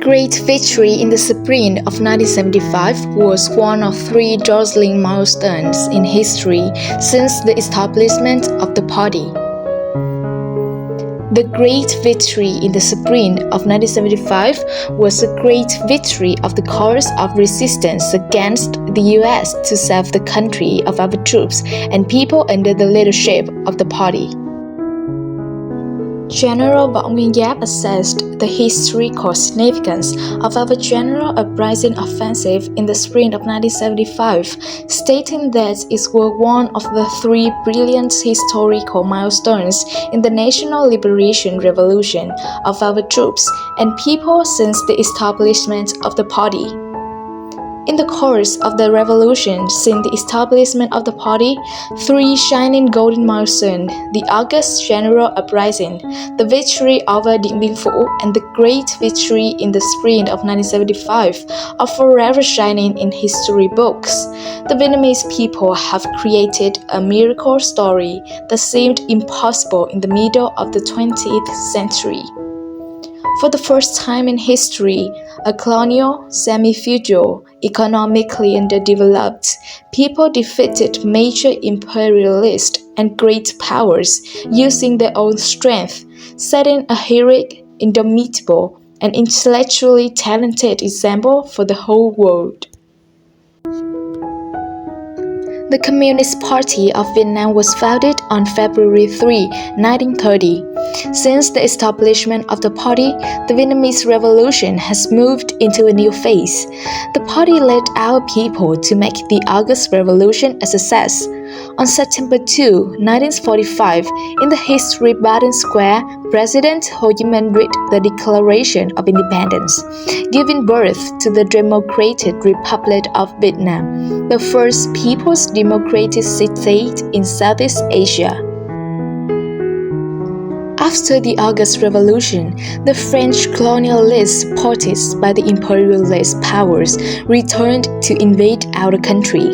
Great victory in the spring of 1975 was one of three dazzling milestones in history since the establishment of the party. The Great Victory in the spring of 1975 was a great victory of the cause of resistance against the US to save the country of our troops and people under the leadership of the party. General Võ Nguyên Giáp assessed the historical significance of our general uprising offensive in the spring of 1975, stating that it was one of the three brilliant historical milestones in the national liberation revolution of our troops and people since the establishment of the party. In the course of the revolution since the establishment of the party, three shining golden milestones, the August General Uprising, the victory over Điện Biên Phủ, and the great victory in the spring of 1975, are forever shining in history books. The Vietnamese people have created a miracle story that seemed impossible in the middle of the 20th century. For the first time in history, a colonial, semi-feudal, economically underdeveloped people defeated major imperialist and great powers using their own strength, setting a heroic, indomitable, and intellectually talented example for the whole world. The Communist Party of Vietnam was founded on February 3, 1930. Since the establishment of the party, the Vietnamese Revolution has moved into a new phase. The party led our people to make the August Revolution a success. On September 2, 1945, in the historic Baden Square, President Ho Chi Minh read the Declaration of Independence, giving birth to the Democratic Republic of Vietnam, the first People's Democratic State in Southeast Asia. After the August Revolution, the French colonialists supported by the imperialist powers returned to invade our country.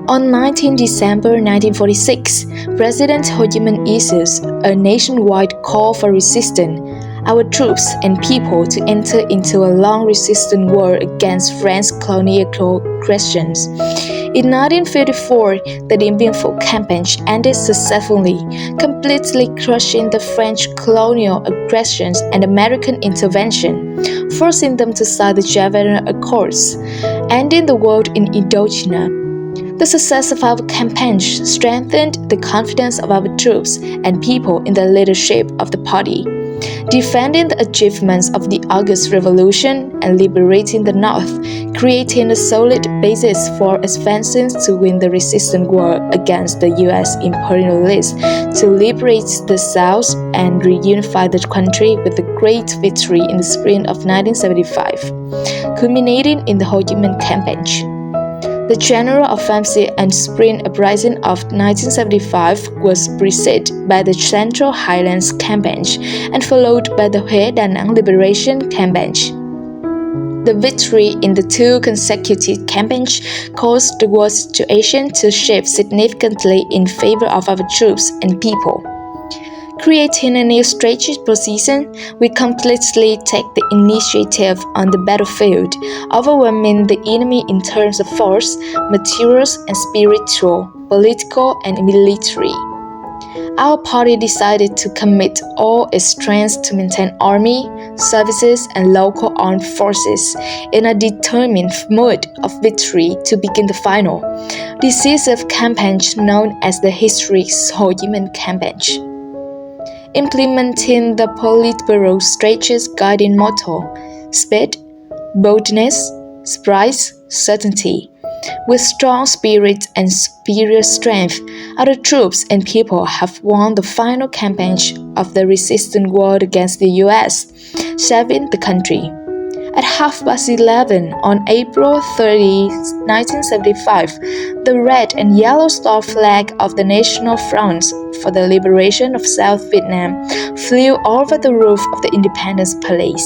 On 19 December 1946, President Ho Chi Minh issues a nationwide call for resistance, our troops and people to enter into a long resistance war against French colonial aggressions. In 1954, the Điện Biên Phủ campaign ended successfully, completely crushing the French colonial aggressions and American intervention, forcing them to sign the Geneva Accords, ending the war in Indochina. The success of our campaign strengthened the confidence of our troops and people in the leadership of the party, defending the achievements of the August Revolution and liberating the North, creating a solid basis for advancing to win the resistance war against the US imperialists, to liberate the South and reunify the country with a great victory in the spring of 1975, culminating in the Ho Chi Minh campaign. The General Offensive and Spring Uprising of 1975 was preceded by the Central Highlands Campaign and followed by the Huế-Đà Nẵng Liberation Campaign. The victory in the two consecutive campaigns caused the war situation to shift significantly in favor of our troops and people. Creating a new strategic position, we completely take the initiative on the battlefield, overwhelming the enemy in terms of force, materials, and spiritual, political, and military. Our party decided to commit all its strength to maintain army, services, and local armed forces in a determined mood of victory to begin the final, decisive campaign known as the historic Ho Chi Minh Campaign. Implementing the Politburo strategies guiding motto, speed, boldness, surprise, certainty. With strong spirit and superior strength, our troops and people have won the final campaign of the resistance war against the US, saving the country. At 11:30 on April 30, 1975, the red and yellow star flag of the National Front for the Liberation of South Vietnam flew over the roof of the Independence Palace.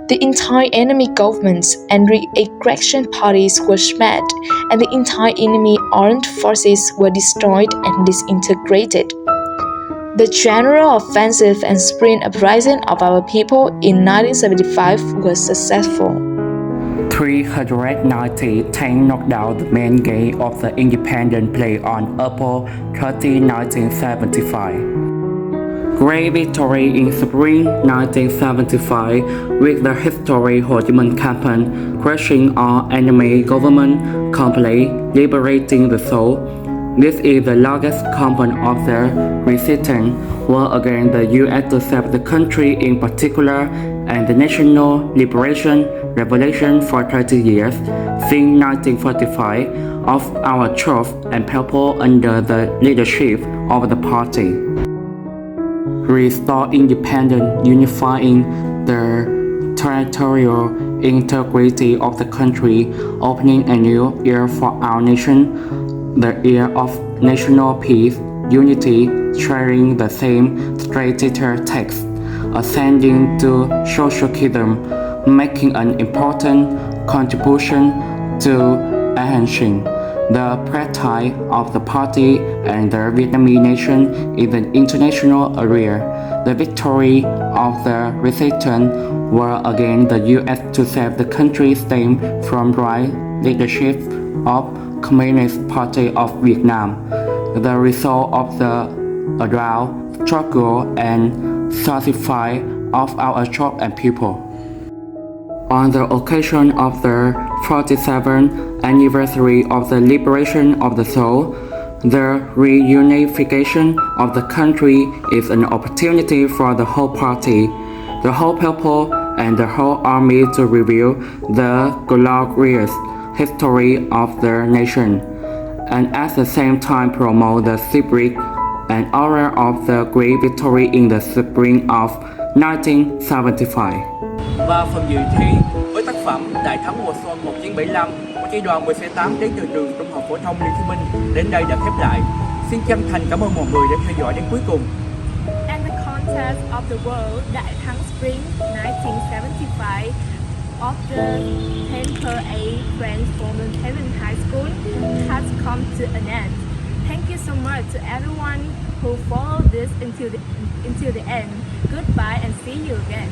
The entire enemy governments and re-aggression parties were smashed, and the entire enemy armed forces were destroyed and disintegrated. The general offensive and spring uprising of our people in 1975 was successful. 390 tanks knocked out the main gate of the Independence Play on April 30, 1975. Great victory in spring 1975 with the historic Ho Chi Minh campaign, crushing all enemy government, completely liberating the soul. This is the largest campaign of the resistance war against the U.S. to save the country in particular and the national liberation revolution for 30 years, since 1945, of our troops and people under the leadership of the party. Restore independence, unifying the territorial integrity of the country, opening a new era for our nation, the era of national peace, unity, sharing the same strategic text, ascending to socialism, making an important contribution to enhancing the prestige of the party and the Vietnamese nation in the international area. The victory of the resistance war against the U.S. to save the country stemmed from right leadership of Communist Party of Vietnam, the result of the adroit struggle and sacrifice of our troops and people. On the occasion of the 47th anniversary of the liberation of the soul, the reunification of the country is an opportunity for the whole party, the whole people, and the whole army to review the glorious history of the nation, and at the same time promote the spirit and aura of the great victory in the spring of 1975. Và phần dự thi với tác phẩm Đại thắng mùa xuân 1975 của chi đoàn 10C8 đến từ trường Trung học phổ thông Liên Thiên Minh đến đây đã khép lại. Xin chân thành cảm ơn mọi người đã theo dõi đến cuối cùng. And the contest of the world Đại thắng Spring 1975 of the 10th French Women Haven High School has come to an end. Thank you so much to everyone who followed this until the end. Goodbye and see you again.